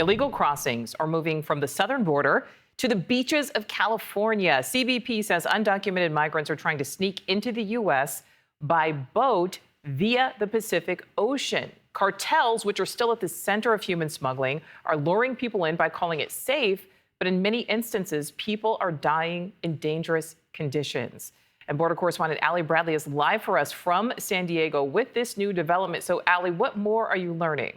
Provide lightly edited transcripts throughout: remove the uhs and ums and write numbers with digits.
illegal crossings are moving from the southern border to the beaches of California. CBP says undocumented migrants are trying to sneak into the U.S. by boat via the Pacific Ocean. Cartels, which are still at the center of human smuggling, are luring people in by calling it safe, but in many instances, people are dying in dangerous conditions. And border correspondent Allie Bradley is live for us from San Diego with this new development. So, Allie, what more are you learning?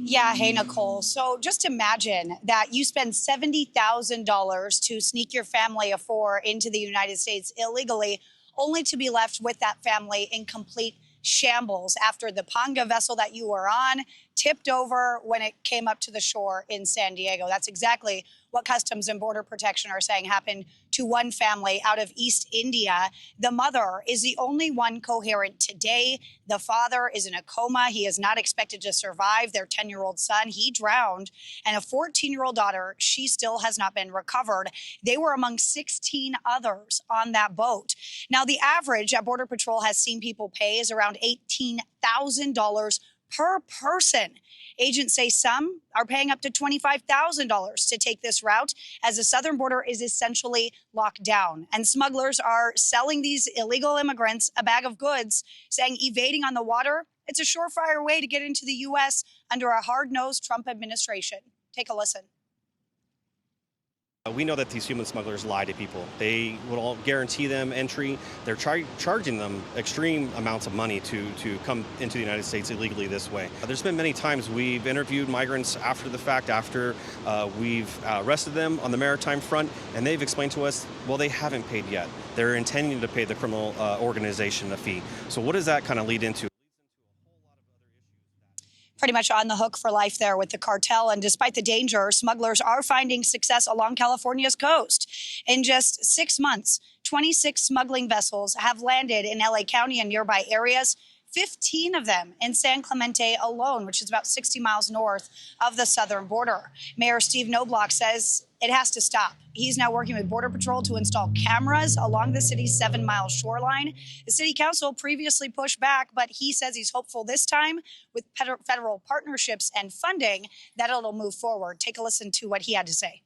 Yeah, hey, Nichole. So just imagine that you spend $70,000 to sneak your family of four into the United States illegally, only to be left with that family in complete shambles after the Panga vessel that you were on tipped over when it came up to the shore in San Diego. That's exactly what Customs and Border Protection are saying happened to one family out of East India. The mother is the only one coherent today. The father is in a coma. He is not expected to survive. Their 10-year-old son, he drowned. And a 14-year-old daughter, she still has not been recovered. They were among 16 others on that boat. Now, the average at Border Patrol has seen people pay is around $18,000 per person. Agents say some are paying up to $25,000 to take this route, as the southern border is essentially locked down. And smugglers are selling these illegal immigrants a bag of goods, saying evading on the water, it's a surefire way to get into the U.S. under a hard-nosed Trump administration. Take a listen. We know that these human smugglers lie to people. They will guarantee them entry. They're charging them extreme amounts of money to come into the United States illegally this way. There's been many times we've interviewed migrants after the fact, after we've arrested them on the maritime front, and they've explained to us, well, they haven't paid yet. They're intending to pay the criminal organization a fee. So what does that kind of lead into? Pretty much on the hook for life there with the cartel. And despite the danger, smugglers are finding success along California's coast. In just 6 months, 26 smuggling vessels have landed in LA County and nearby areas, 15 of them in San Clemente alone, which is about 60 miles north of the southern border. Mayor Steve Knobloch says it has to stop. He's now working with Border Patrol to install cameras along the city's 7-mile shoreline. The city council previously pushed back, but he says he's hopeful this time with federal partnerships and funding that it'll move forward. Take a listen to what he had to say.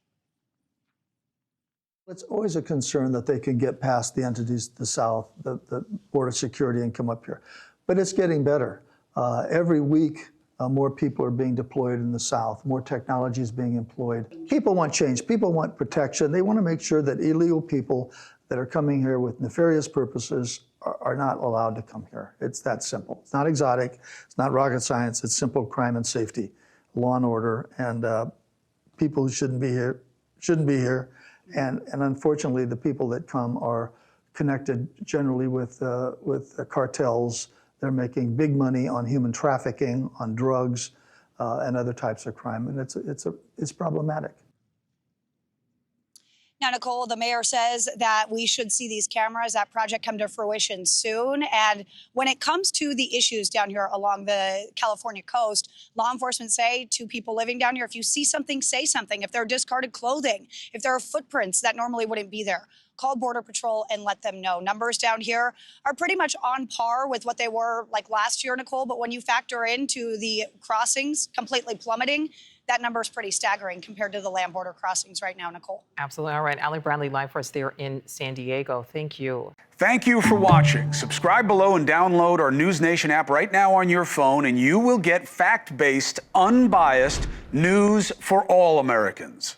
It's always a concern that they can get past the entities to the south, the border security, and come up here. But it's getting better. Every week, more people are being deployed in the south, more technology is being employed. People want change, people want protection. They want to make sure that illegal people that are coming here with nefarious purposes are not allowed to come here. It's that simple. It's not exotic, it's not rocket science, it's simple crime and safety, law and order, and people who shouldn't be here. And unfortunately, the people that come are connected generally with cartels. They're making big money on human trafficking, on drugs, and other types of crime, and it's problematic. Now, Nichole, the mayor says that we should see these cameras, that project, come to fruition soon. And when it comes to the issues down here along the California coast, law enforcement say to people living down here, if you see something, say something. If there are discarded clothing, if there are footprints that normally wouldn't be there, call Border Patrol and let them know. Numbers down here are pretty much on par with what they were like last year, Nichole. But when you factor into the crossings completely plummeting, that number is pretty staggering compared to the land border crossings right now, Nichole. Absolutely. All right. Allie Bradley live for us there in San Diego. Thank you. Thank you for watching. Subscribe below and download our NewsNation app right now on your phone, and you will get fact-based, unbiased news for all Americans.